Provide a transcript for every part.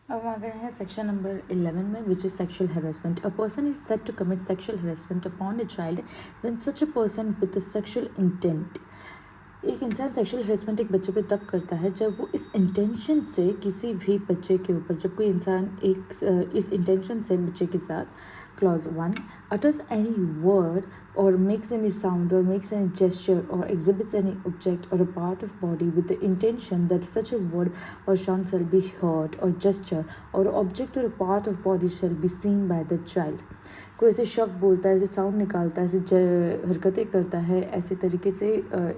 अब आ गए हैं सेक्शन नंबर 11 में, which is sexual harassment. A person is said to commit sexual harassment upon a child when such a person with a sexual intent. एक इंसान sexual harassment एक बच्चे पे तब करता है जब वो इस इंटेंशन से किसी भी बच्चे के ऊपर, जब कोई इंसान इस इंटेंशन से बच्चे के साथ, clause 1, utters any word or makes any sound or makes any gesture or exhibits any object or a part of body with the intention that such a word or sound shall be heard or gesture or object or a part of body shall be seen by the child. कोई ऐसे शब्द बोलता है, ऐसे sound निकालता है, ऐसे हरकतें करता है, ऐसे तरीके से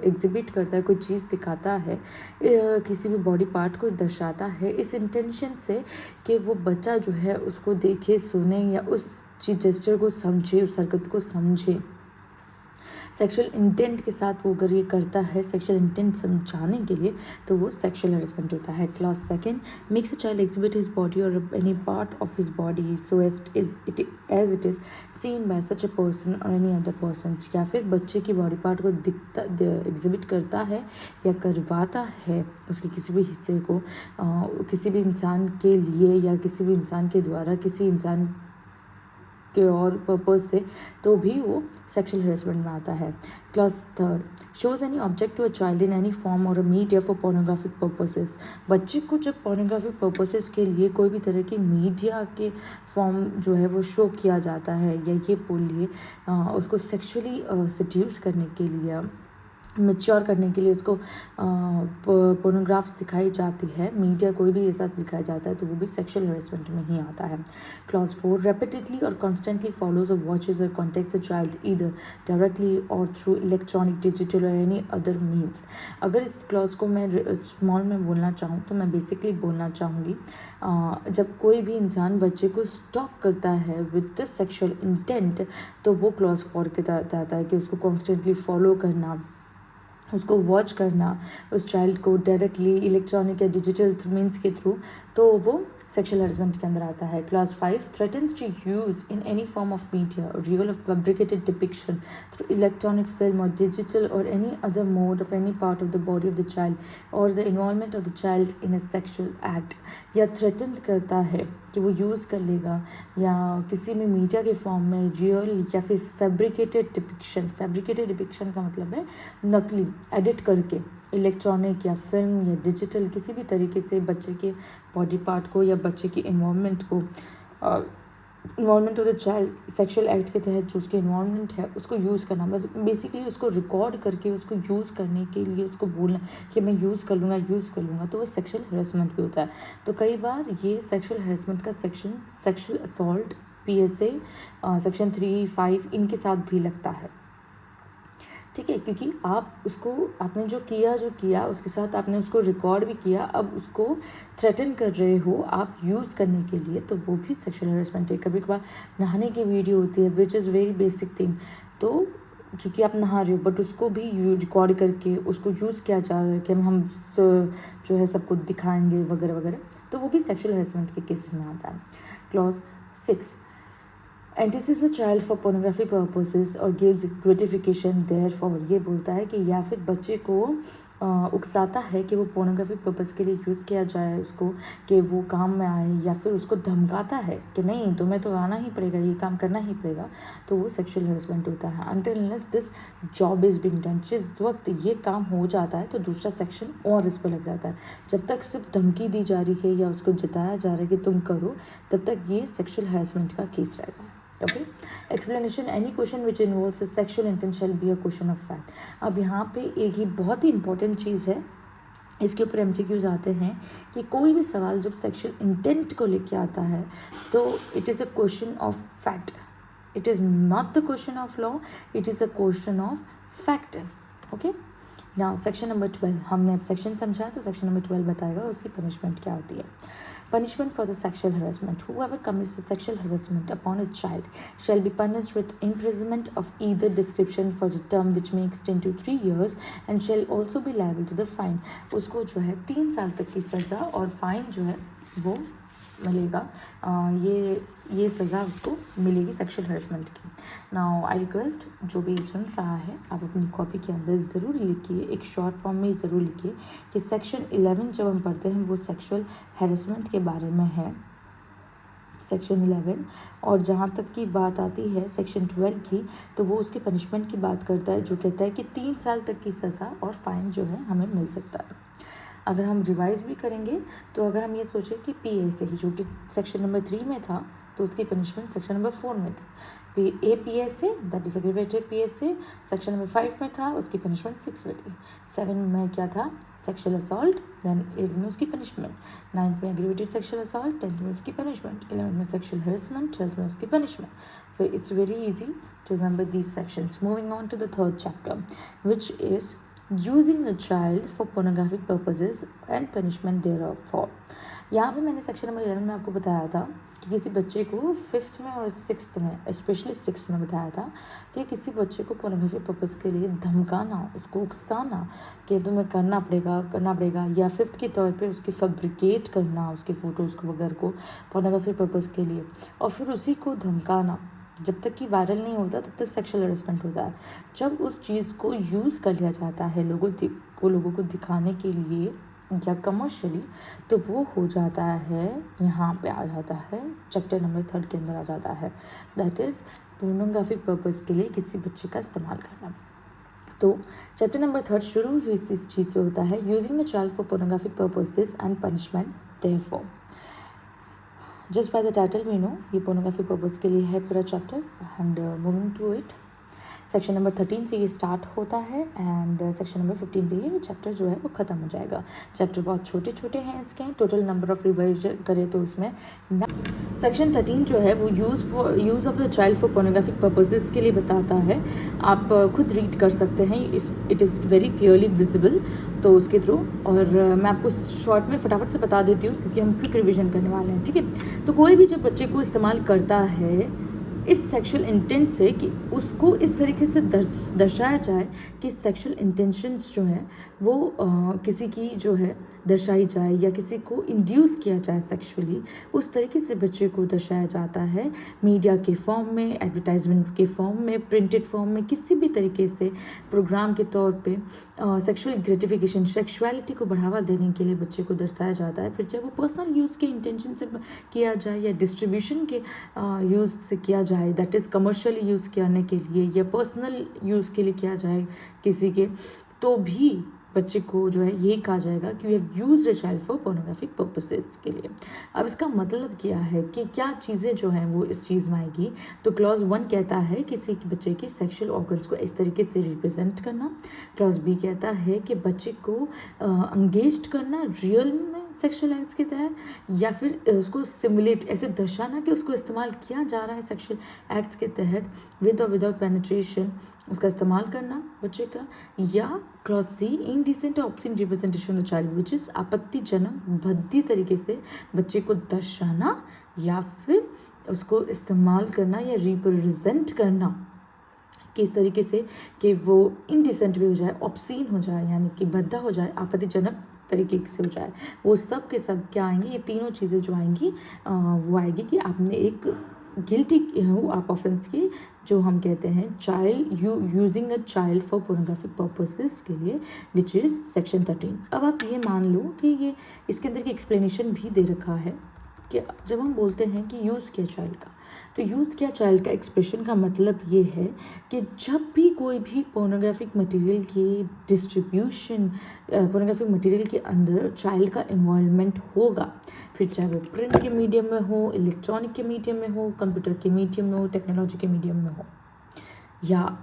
एग्जिबिट करता है, कोई चीज़ दिखाता है, किसी भी बॉडी पार्ट को दर्शाता है इस इंटेंशन से कि वो बच्चा जो है उसको देखे, सुने या उस चीज जेस्चर को समझे, उस हरकत को समझे. सेक्सुअल इंटेंट के साथ वो अगर ये करता है सेक्सुअल इंटेंट समझाने के लिए, तो वो सेक्सुअल हरेसमेंट होता है. Clause 2, makes a child exhibit his body or any part of his body so as it is seen by such a person or any other person. या फिर बच्चे की बॉडी पार्ट को दिखता एग्जिबिट करता है या करवाता है उसके किसी भी हिस्से को किसी भी इंसान के लिए या किसी भी इंसान के द्वारा किसी इंसान के और पर्पज से, तो भी वो सेक्शुअल हरेसमेंट में आता है. Clause 3, shows any object to a child in any form or a media for pornographic purposes. बच्चे को जब पोर्नोग्राफिक पर्पसेस के लिए कोई भी तरह की मीडिया के फॉर्म जो है वो शो किया जाता है, या ये बोलिए उसको सेक्शुअली सड्यूस करने के लिए, मैच्योर करने के लिए उसको पोर्नोग्राफ्स दिखाई जाती है, मीडिया कोई भी ऐसा दिखाया जाता है, तो वो भी सेक्शुअल हरेसमेंट में ही आता है. क्लॉज 4, रेपिटेडली और कॉन्स्टेंटली फॉलोज और वॉचेज और contacts a child either directly और through electronic, digital or any other means. अगर इस क्लॉज को मैं स्मॉल में बोलना चाहूँ तो मैं बेसिकली बोलना चाहूँगी जब कोई भी इंसान बच्चे को स्टॉक करता है विद द सेक्शुअल इंटेंट, तो वो क्लॉज 4 के तहत आता है कि उसको कॉन्स्टेंटली फॉलो करना, उसको वॉच करना, उस चाइल्ड को डायरेक्टली इलेक्ट्रॉनिक या डिजिटल मीन्स के थ्रू, तो वो सेक्शुअल हरेसमेंट के अंदर आता है. Clause 5, threatens to use in any form of media real of fabricated depiction through electronic film or digital or any other mode of any part of the body of the child or the involvement of the child in a sexual act. या threaten करता है कि वो use कर लेगा या किसी भी मीडिया के फॉर्म में रियल या फिर फैब्रिकेटेड डिपिक्शन का मतलब है नकली, एडिट करके इलेक्ट्रॉनिक या फिल्म या डिजिटल किसी भी तरीके से बच्चे के बॉडी पार्ट को या बच्चे की इन्वॉल्वमेंट को, involvement of the child sexual act के तहत जो उसकी इन्वॉल्वमेंट है उसको यूज़ करना, बस बेसिकली उसको रिकॉर्ड करके उसको यूज़ करने के लिए उसको बोलना कि मैं यूज़ कर लूँगा, तो वो सेक्शुअल हरेसमेंट भी होता है. तो कई बार ये सेक्शुअल हरेसमेंट का section sexual assault PSA section 3, 5 इनके साथ भी लगता है. ठीक है, क्योंकि आप उसको आपने जो किया उसके साथ आपने उसको रिकॉर्ड भी किया, अब उसको थ्रेटन कर रहे हो आप यूज़ करने के लिए, तो वो भी सेक्शुअल हरेसमेंट है. कभी कभार नहाने की वीडियो होती है which is very basic thing, तो क्योंकि आप नहा रहे हो बट उसको भी रिकॉर्ड करके उसको यूज़ किया जा रहा है कि हम जो है सबको दिखाएंगे वगैरह वगैरह, तो वो भी सेक्शुअल हरेसमेंट के केसेस में आता है. Clause 6, entices a child for pornography purposes or gives gratification therefore. ये बोलता है कि या फिर बच्चे को उकसाता है कि वो पोर्नोग्राफी पर्पस के लिए यूज़ किया जाए उसको, कि वो काम में आए, या फिर उसको धमकाता है कि नहीं तुम्हें तो आना ही पड़ेगा, ये काम करना ही पड़ेगा, तो वो सेक्शुअल हरेसमेंट होता है. Until unless this job is being done, जिस वक्त ये काम हो जाता है तो दूसरा सेक्शन और इस पर लग जाता है. जब तक सिर्फ धमकी दी जा रही है या उसको जताया जा रहा है कि तुम करो, तब तक ये सेक्शुअल हरेसमेंट का केस रहेगा. Okay, explanation, any question which involves a sexual intent shall be a question of fact. अब यहाँ पे एक ही बहुत ही इंपॉर्टेंट चीज़ है, इसके ऊपर MCQs आते हैं कि कोई भी सवाल जब सेक्शुअल इंटेंट को लेके आता है तो it is a question of fact, it is not the question of law, it is a question of fact. Okay, now section number 12, हमने अब सेक्शन समझा तो सेक्शन नंबर 12 बताएगा उसकी पनिशमेंट क्या होती है. Punishment for the sexual harassment. Whoever commits the sexual harassment upon a child shall be punished with imprisonment of either description for the term which may extend to 3 years and shall also be liable to the fine. उसको जो है 3 साल तक की सज़ा और fine जो है वो मिलेगा, ये सज़ा उसको मिलेगी सेक्सुअल हैरेसमेंट की। नाउ आई रिक्वेस्ट जो भी सुन रहा है, आप अपनी कॉपी के अंदर ज़रूर लिखिए, एक शॉर्ट फॉर्म में ज़रूर लिखिए कि सेक्शन 11 जब हम पढ़ते हैं वो सेक्सुअल हैरेसमेंट के बारे में है, सेक्शन 11। और जहाँ तक की बात आती है सेक्शन 12 की, तो वो उसके पनिशमेंट की बात करता है, जो कहता है कि 3 साल तक की सज़ा और फाइन जो है हमें मिल सकता है। अगर हम रिवाइज भी करेंगे तो अगर हम ये सोचें कि PA से ही, जो कि सेक्शन नंबर 3 में था, तो उसकी पनिशमेंट सेक्शन नंबर 4 में थी। APS से, दैट इज एग्रीवेटेड PS से, सेक्शन नंबर 5 में था, उसकी पनिशमेंट 6 में थी। 7 में क्या था, सेक्शुअल असॉल्ट, देन 8 में उसकी पनिशमेंट, 9 में एग्रीवेटेड सेक्शुअल असॉल्ट, 10 में उसकी पनिशमेंट, 11 में सेक्शुअल हैरेसमेंट, 12 में उसकी punishment. So it's very easy to remember these sections. Moving on to the third chapter, which is using a child for pornographic purposes and punishment thereof. यहाँ पे मैंने section number 11 में आपको बताया था कि किसी बच्चे को 5th में और 6th में, स्पेशली 6th में बताया था कि किसी बच्चे को पोर्नोग्राफिक पर्पज़ के लिए धमकाना, उसको उकसाना कि तुम्हें करना पड़ेगा, या 5th के तौर पे उसकी फैब्रिकेट करना, उसके फ़ोटोज़ को वगैरह को पोर्नोग्राफिक पर्पज़ के लिए, और फिर उसी को धमकाना। जब तक कि वायरल नहीं होता तब तक सेक्सुअल हैरेसमेंट होता है। जब उस चीज़ को यूज़ कर लिया जाता है लोगों को दिखाने के लिए या कमर्शियली, तो वो हो जाता है, यहाँ पे आ जाता है, चैप्टर नंबर 3 के अंदर आ जाता है, दैट इज़ पोर्नोग्राफिक पर्पज़ के लिए किसी बच्चे का इस्तेमाल करना। तो चैप्टर नंबर 3 शुरू ही इस चीज़ से होता है, using a child for pornographic purposes and punishment therefor. Just by the title we know ये पोर्नोग्राफिक पर्पज़ के लिए है पूरा chapter. And moving to it, section number 13 से ये स्टार्ट होता है एंड सेक्शन नंबर 15 पे ये चैप्टर जो है वो ख़त्म हो जाएगा। चैप्टर बहुत छोटे छोटे हैं इसके, टोटल नंबर ऑफ रिवाइज करें तो इसमें सेक्शन 13 जो है वो use of the child for pornographic purposes के लिए बताता है। आप खुद रीड कर सकते हैं, if it is very clearly visible, तो उसके थ्रू। और मैं आपको शॉर्ट में फटाफट से बता देती हूँ क्योंकि हम क्विक रिविजन करने वाले हैं, ठीक है। तो कोई भी जब बच्चे को इस्तेमाल करता है इस सेक्सुअल इंटेंट से कि उसको इस तरीके से दर्शाया जाए कि सेक्सुअल इंटेंशंस जो हैं वो किसी की जो है दर्शाई जाए, या किसी को इंड्यूस किया जाए सेक्सुअली, उस तरीके से बच्चे को दर्शाया जाता है मीडिया के फॉर्म में, एडवर्टाइजमेंट के फॉर्म में, प्रिंटेड फॉर्म में, किसी भी तरीके से प्रोग्राम के तौर पे सेक्सुअल ग्रेटिफिकेशन, सेक्सुअलिटी को बढ़ावा देने के लिए बच्चे को दर्शाया जाता है। फिर चाहे वो पर्सनल यूज़ के इंटेंशन से किया जाए या डिस्ट्रीब्यूशन के यूज़ से किया जाए, दैट इज़ कमर्शियली यूज़ करने के लिए, या पर्सनल यूज़ के लिए किया जाए किसी के, तो भी बच्चे को जो है ये कहा जाएगा कि you have used a child for pornographic purposes के लिए। अब इसका मतलब क्या है कि क्या चीज़ें जो हैं वो इस चीज़ में आएगी। तो क्लॉज 1 कहता है किसी बच्चे के सेक्सुअल ऑर्गन्स को इस तरीके से रिप्रेजेंट करना। क्लॉज B कहता है कि बच्चे को एंगेज करना रियल में सेक्सुअल एक्ट्स के तहत, या फिर उसको सिमुलेट, ऐसे दर्शाना कि उसको इस्तेमाल किया जा रहा है सेक्सुअल एक्ट्स के तहत विद और विदाउट पेनिट्रेशन, उसका इस्तेमाल करना बच्चे का। या clause C, indecent or obscene representation of child, which is आपत्तिजनक भद्दी तरीके से बच्चे को दर्शाना या फिर उसको इस्तेमाल करना या रिप्रेजेंट करना किस तरीके से कि वो इनडिसेंट भी हो जाए, ऑब्सीन हो जाए, यानी कि भद्दा हो जाए, आपत्तिजनक तरीके से हो जाए। वो सब के सब क्या आएंगी, ये तीनों चीज़ें जो आएंगी वो आएगी कि आपने एक गिल्टी हो आप ऑफेंस की, जो हम कहते हैं child using a child for pornographic purposes के लिए, विच इज़ सेक्शन 13। अब आप ये मान लो कि ये इसके अंदर की एक्सप्लेनेशन भी दे रखा है कि जब हम बोलते हैं कि यूज़ किया चाइल्ड का, तो यूज़ किया चाइल्ड का एक्सप्रेशन का मतलब ये है कि जब भी कोई भी पोर्नोग्राफिक मटेरियल की डिस्ट्रीब्यूशन, पोर्नोग्राफिक मटेरियल के अंदर चाइल्ड का इन्वॉल्वमेंट होगा, फिर चाहे वो प्रिंट के मीडियम में हो, इलेक्ट्रॉनिक के मीडियम में हो, कंप्यूटर के मीडियम में हो, टेक्नोलॉजी के मीडियम में हो, या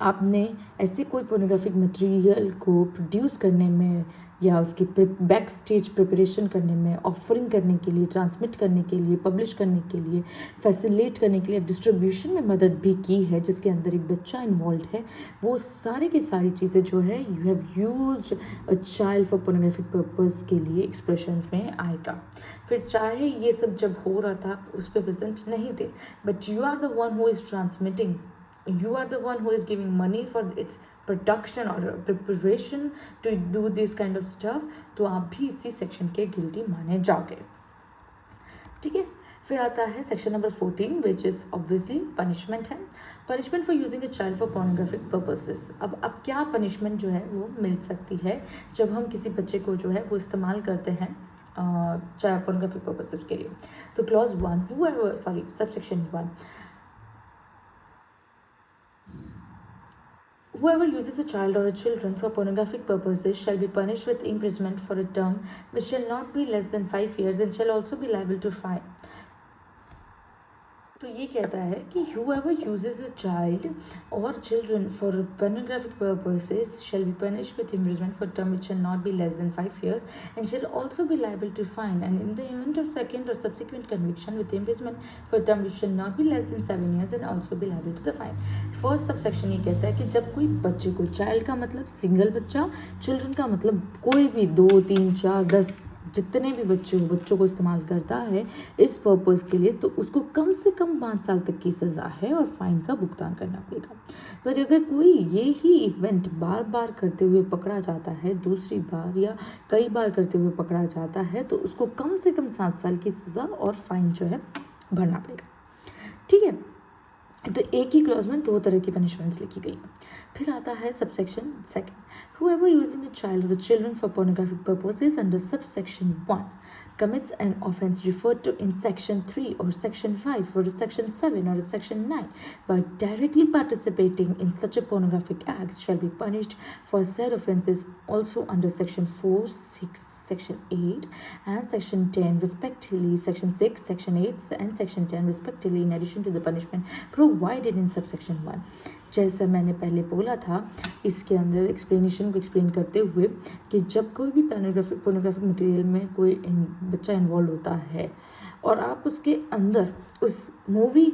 आपने ऐसे कोई पोर्नोग्राफिक मटेरियल को प्रोड्यूस करने में या उसकी बैक स्टेज प्रिपरेशन करने में, ऑफरिंग करने के लिए, ट्रांसमिट करने के लिए, पब्लिश करने के लिए, फैसिलिटेट करने के लिए, डिस्ट्रीब्यूशन में मदद भी की है जिसके अंदर एक बच्चा इन्वॉल्व है, वो सारी की सारी चीज़ें जो है you have used a child for pornographic purpose के लिए एक्सप्रेशंस में आएगा। फिर चाहे ये सब जब हो रहा था उस पर प्रेजेंट नहीं थे, but you are the one who is transmitting, you are the one who is giving money for its production or preparation to do this kind of stuff, तो आप भी इसी सेक्शन के गिल्टी माने जाओगे। ठीक है। फिर आता है section number 14 which is obviously punishment है। Punishment for using a child for pornographic purposes. अब क्या पनिशमेंट जो है वो मिल सकती है जब हम किसी बच्चे को जो है वो इस्तेमाल करते हैं चाहे पोर्नोग्राफिक पर्पसेस के लिए। तो clause 1 subsection 1, whoever uses a child or a children for pornographic purposes shall be punished with imprisonment for a term which shall not be less than 5 years and shall also be liable to fine. तो ये कहता है कि whoever uses a child or children for pornographic purposes shall be punished with imprisonment for a term which shall not be less than 5 years and shall also be liable to fine, and in the event of second or subsequent conviction with imprisonment for a term which shall not be less than 7 years and also be liable to the fine. First subsection ये कहता है कि जब कोई बच्चे को, child का मतलब सिंगल बच्चा, चिल्ड्रन का मतलब कोई भी 2, 3, 4, 10 जितने भी बच्चों को इस्तेमाल करता है इस पर्पज़ के लिए, तो उसको कम से कम 5 साल तक की सज़ा है और फाइन का भुगतान करना पड़ेगा। पर अगर कोई ये ही इवेंट बार बार करते हुए पकड़ा जाता है, दूसरी बार या कई बार करते हुए पकड़ा जाता है, तो उसको कम से कम 7 साल की सज़ा और फाइन जो है भरना पड़ेगा। ठीक है, तो एक ही क्लॉज में 2 तरह की पनिशमेंट्स लिखी गई है। फिर आता है subsection 2, whoever using a child or children for pornographic purposes under subsection 1 commits an offence referred to in section 3 or section 5 or section 7 or section 9 by directly participating in such a pornographic act shall be punished for said offences also under section 4, 6, section 8 and section 10 respectively, section 6, section 8 and section 10 respectively, in addition to the punishment provided in subsection 1. जैसा मैंने पहले बोला था, इसके अंदर explanation को explain करते हुए कि जब कोई भी पोर्नोग्राफिक मटेरियल में कोई बच्चा इन्वॉल्व होता है और आप उसके अंदर, उस मूवी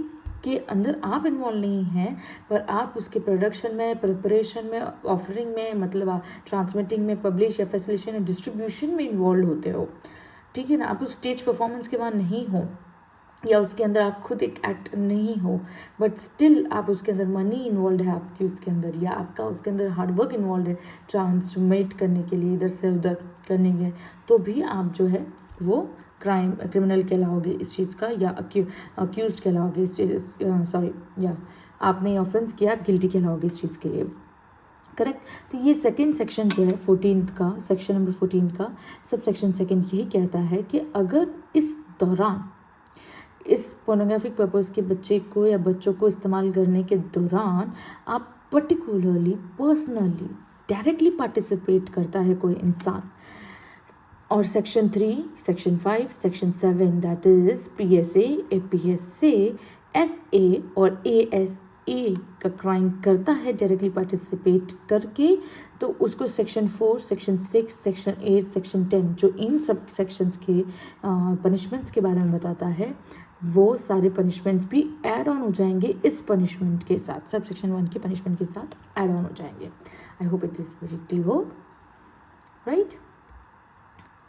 के अंदर आप इन्वॉल्व नहीं हैं, पर आप उसके प्रोडक्शन में, प्रिपरेशन में, ऑफरिंग में, मतलब आप ट्रांसमिटिंग में, पब्लिश या फैसिलिटेशन या डिस्ट्रीब्यूशन में इन्वॉल्व होते हो, ठीक है ना। आप उस स्टेज परफॉर्मेंस के बाद नहीं हो या उसके अंदर आप खुद एक एक्ट नहीं हो, बट स्टिल आप उसके अंदर मनी इन्वॉल्व है आपकी उसके अंदर, या आपका उसके अंदर हार्डवर्क इन्वॉल्व है ट्रांसमिट करने के लिए, इधर से उधर करने के, तो भी आप जो है वो क्रिमिनल कहलाओगे इस चीज़ का, या अक्यूज कहलाओगे इस चीज़, या आपने ऑफेंस किया, आप गिल्टी कहलाओगे इस चीज़ के लिए। करेक्ट। तो ये सेकेंड सेक्शन जो है 14 का, सेक्शन नंबर 14 का सब सेक्शन 2 यही कहता है कि अगर इस दौरान, इस पोर्नोग्राफिक पर्पज़ के बच्चे को या बच्चों को इस्तेमाल करने के दौरान आप पर्टिकुलरली, पर्सनली, डायरेक्टली पार्टिसिपेट करता है कोई इंसान, और section 3, section 5, section 7 that is PSA, APSA, SA और ASA का क्राइम करता है डायरेक्टली पार्टिसिपेट करके, तो उसको सेक्शन 4, सेक्शन 6, सेक्शन 8, सेक्शन 10 जो इन सब सेक्शंस के पनिशमेंट्स के बारे में बताता है, वो सारे पनिशमेंट्स भी ऐड ऑन हो जाएंगे इस पनिशमेंट के साथ, सब सेक्शन 1 के पनिशमेंट के साथ ऐड ऑन हो जाएंगे। I hope it is very clear, right.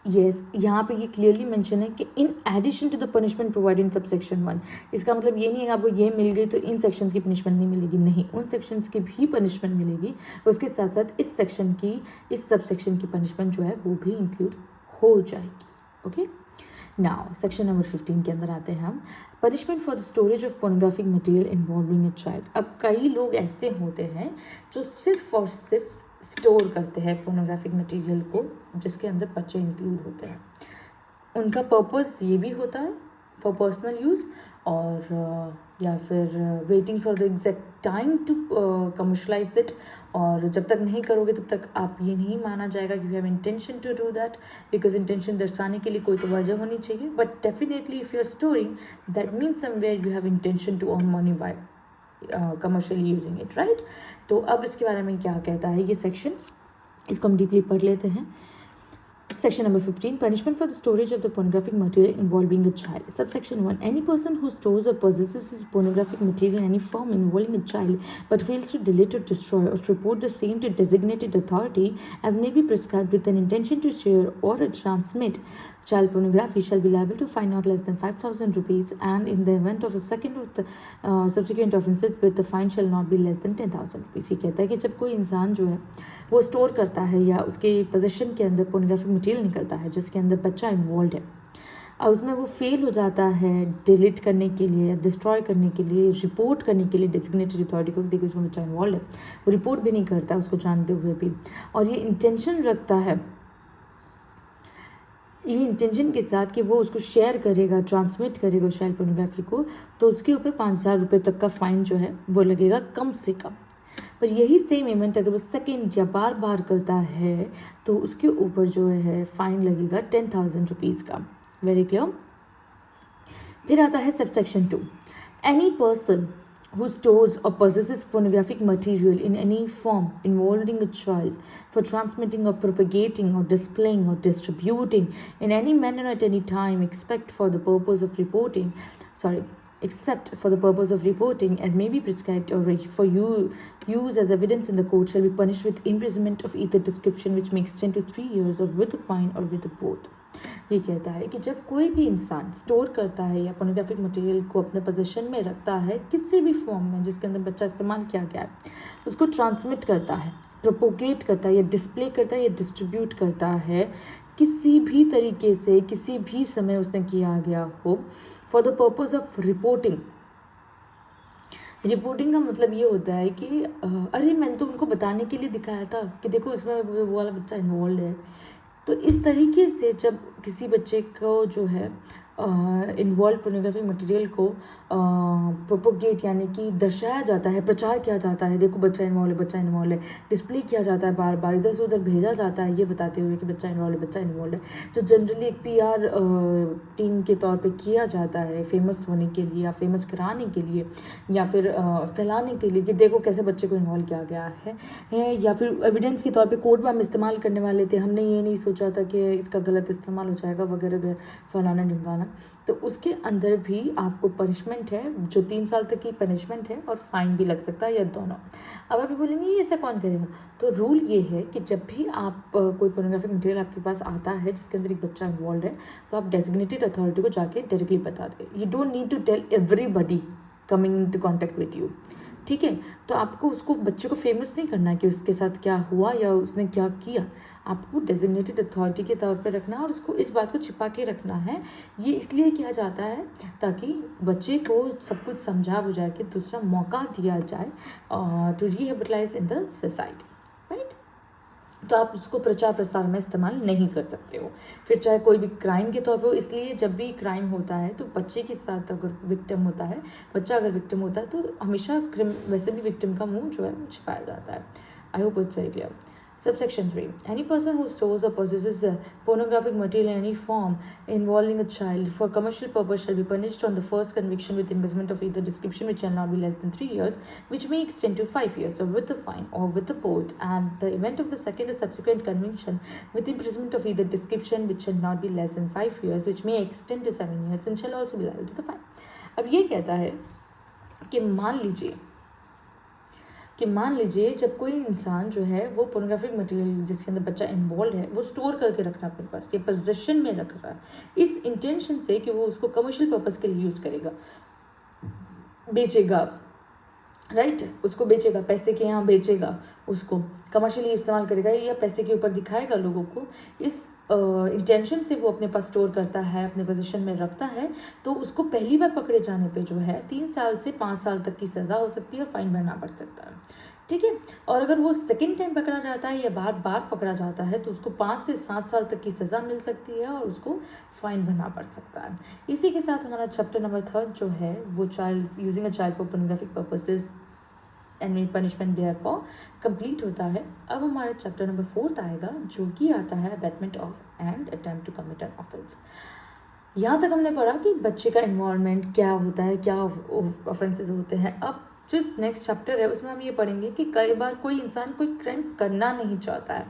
Yes, यहाँ पे ये क्लियरली मेंशन है कि in addition to the punishment provided in sub section 1। इसका मतलब ये नहीं है कि आपको ये मिल गई तो इन सेक्शंस की पनिशमेंट नहीं मिलेगी, नहीं, उन सेक्शंस की भी पनिशमेंट मिलेगी, उसके साथ साथ इस सेक्शन की, इस सब सेक्शन की पनिशमेंट जो है वो भी इंक्लूड हो जाएगी। ओके, नाउ सेक्शन नंबर 15 के अंदर आते हैं हम, punishment for the storage of pornographic material involving a child. अब कई लोग ऐसे होते हैं जो सिर्फ और सिर्फ स्टोर करते हैं पोर्नोग्राफिक मटेरियल को जिसके अंदर बच्चे इंक्लूड होते हैं। उनका पर्पस ये भी होता है फॉर पर्सनल यूज़, और या फिर waiting for the exact time to commercialise it, और जब तक नहीं करोगे तब तक आप ये नहीं माना जाएगा कि you have intention to do that, because intention दर्शाने के लिए कोई तो वजह होनी चाहिए, but definitely if you are storing that means somewhere you have intention to earn money by commercially using it, right. तो अब इसके बारे में क्या कहता है ये सेक्शन, इसको हम डीपली पढ़ लेते हैं। Section number 15, punishment for the storage of the pornographic material involving a child. Subsection 1, any person who stores or possesses pornographic material in any form involving a child but fails to delete or destroy or to report the same to designated authority as may be prescribed with an intention to share or transmit child pornography shall be liable to fine not less than 5,000 rupees, and in the event of a second or the subsequent offences with the fine shall not be less than 10,000 rupees। ये कहता है कि जब कोई इंसान जो है वो स्टोर करता है या उसके पोजीशन के अंदर पोर्नोग्राफिक मटेरियल निकलता है जिसके अंदर बच्चा इन्वॉल्व है, और उसमें वो फेल हो जाता है डिलीट करने के लिए या डिस्ट्रॉय करने के लिए, रिपोर्ट करने के लिए डेजिग्नेटेड अथॉरिटी को, देखो उसमें बच्चा इन्वॉल्व है, वो रिपोर्ट भी नहीं करता उसको जानते हुए भी, और ये इंटेंशन रखता है, ये इंटेंशन के साथ कि वो उसको शेयर करेगा, ट्रांसमिट करेगा चाइल्ड पोर्नोग्राफी को, तो उसके ऊपर 5,000 रुपये तक का फाइन जो है वो लगेगा कम से कम। पर यही सेम इवेंट अगर वो सेकेंड या बार बार करता है तो उसके ऊपर जो है फाइन लगेगा 10,000 रुपीज़ का। Very clear. फिर आता है subsection 2, any person who stores or possesses pornographic material in any form involving a child for transmitting or propagating or displaying or distributing in any manner at any time except for the purpose of reporting as may be prescribed or for use as evidence in the court shall be punished with imprisonment of either description which may extend to 3 years or with a fine or with both। ये कहता है कि जब कोई भी इंसान store करता है या पोर्नोग्राफिक मटेरियल को अपने पोजीशन में रखता है किसी भी फॉर्म में जिसके अंदर बच्चा इस्तेमाल किया गया है, उसको ट्रांसमिट करता है, प्रोपोगेट करता है या डिस्प्ले करता है या डिस्ट्रीब्यूट करता है किसी भी तरीके से किसी भी समय उसने किया गया हो for the purpose of reporting. Reporting का मतलब ये होता है कि अरे मैंने तो उनको बताने के लिए दिखाया था कि देखो इसमें वो वाला बच्चा इन्वॉल्व है। तो इस तरीके से जब किसी बच्चे को जो है इन्वॉल्व पोर्नोग्राफिक मटेरियल को प्रोपोगेट यानी कि दर्शाया जाता है, प्रचार किया जाता है, देखो बच्चा इन्वॉल्व है, डिस्प्ले किया जाता है, बार बार इधर से उधर भेजा जाता है ये बताते हुए कि बच्चा इन्वॉल्व है, जो जनरली एक PR टीम के तौर पे किया जाता है फेमस होने के लिए या फेमस कराने के लिए या फिर फैलाने के लिए कि देखो कैसे बच्चे को इन्वॉल्व किया गया है या फिर एविडेंस के तौर पे कोर्ट में हम इस्तेमाल करने वाले थे, हमने ये नहीं सोचा था कि इसका गलत इस्तेमाल हो जाएगा वगैरह फलाना ढिमकाना। तो उसके अंदर भी आपको पनिशमेंट है जो 3 साल तक की पनिशमेंट है और फाइन भी लग सकता है या दोनों। अब आप बोलेंगे ये ऐसा कौन करेगा, तो रूल ये है कि जब भी आप कोई पोर्नोग्राफिक मटेरियल आपके पास आता है जिसके अंदर एक बच्चा इन्वॉल्व है तो आप डेजिग्नेटेड अथॉरिटी को जाके डायरेक्टली बता दें। You don't need to tell everybody coming in to contact with you, ठीक है। तो आपको उसको बच्चे को फेमस नहीं करना है कि उसके साथ क्या हुआ या उसने क्या किया, आपको डेजिग्नेटेड अथॉरिटी के तौर पे रखना है और उसको इस बात को छिपा के रखना है। ये इसलिए किया जाता है ताकि बच्चे को सब कुछ समझा बुझा के दूसरा मौका दिया जाए to rehabilitate in the society, right. तो आप उसको प्रचार प्रसार में इस्तेमाल नहीं कर सकते हो। फिर चाहे कोई भी क्राइम के तौर पे हो, इसलिए जब भी क्राइम होता है तो बच्चे के साथ अगर विक्टिम होता है, बच्चा अगर विक्टिम होता है तो हमेशा वैसे भी विक्टिम का मुंह जो है छिपाया जाता है। I hope it's very clear. Subsection 3. Any person who stores or possesses pornographic material in any form involving a child for commercial purpose shall be punished on the first conviction with imprisonment of either description which shall not be less than 3 years, which may extend to 5 years, or with a fine, or with a both, and the event of the second or subsequent conviction with imprisonment of either description which shall not be less than 5 years, which may extend to 7 years, and shall also be liable to the fine. अब ये कहता है कि मान लीजिए जब कोई इंसान जो है वो पोर्नोग्राफिक मटेरियल जिसके अंदर बच्चा इन्वॉल्व है वो स्टोर करके रख रहा है अपने पास, ये पोजीशन में रख रहा है इस इंटेंशन से कि वो उसको कमर्शियल पर्पस के लिए यूज़ करेगा, बेचेगा, राइट, उसको बेचेगा, पैसे के यहाँ बेचेगा, उसको कमर्शियली इस्तेमाल करेगा या पैसे के ऊपर दिखाएगा लोगों को, इस इंटेंशन से वो अपने पास स्टोर करता है, अपने पोजीशन में रखता है, तो उसको पहली बार पकड़े जाने पे जो है 3 साल से 5 साल तक की सज़ा हो सकती है और फाइन भरना पड़ सकता है, ठीक है। और अगर वो सेकेंड टाइम पकड़ा जाता है या बार बार पकड़ा जाता है तो उसको 5 से 7 साल तक की सज़ा मिल सकती है और उसको फाइन भरना पड़ सकता है। इसी के साथ हमारा चैप्टर नंबर 3 जो है वो child using a child for pornographic purposes and punishment therefore complete होता है। अब हमारा चैप्टर नंबर 4 आएगा जो कि आता है abetment of and attempt to commit an offence. यहाँ तक हमने पढ़ा कि बच्चे का इन्वॉल्वमेंट क्या होता है, क्या ऑफेंसेस होते हैं। अब जो नेक्स्ट चैप्टर है उसमें हम ये पढ़ेंगे कि कई बार कोई इंसान कोई क्राइम करना नहीं चाहता है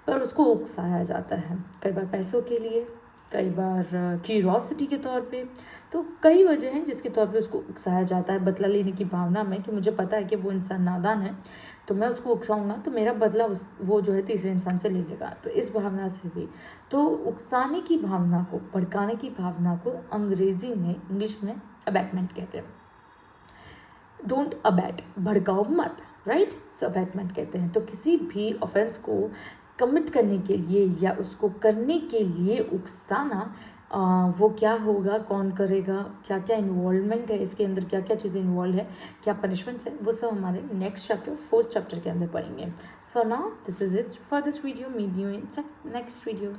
पर उसको उकसाया जाता है, कई बार पैसों के लिए, कई बार क्यूरोसिटी के तौर पे, तो कई वजह हैं जिसके तौर पे उसको उकसाया जाता है बदला लेने की भावना में कि मुझे पता है कि वो इंसान नादान है तो मैं उसको उकसाऊंगा तो मेरा बदला वो जो है तीसरे इंसान से ले लेगा। तो इस भावना से भी, तो उकसाने की भावना को, भड़काने की भावना को अंग्रेजी में, इंग्लिश में अबैटमेंट कहते हैं। डोंट अबैट, भड़काओ मत, राइट, सो अबैटमेंट कहते हैं। तो किसी भी ऑफेंस को कमिट करने के लिए या उसको करने के लिए उकसाना वो क्या होगा, कौन करेगा, क्या क्या इन्वॉल्वमेंट है इसके अंदर, क्या क्या चीज़ें इन्वॉल्व है, क्या पनिशमेंट्स है, वो सब हमारे नेक्स्ट चैप्टर 4th चैप्टर के अंदर पढ़ेंगे. For now this is it for this video. Meet you in next video.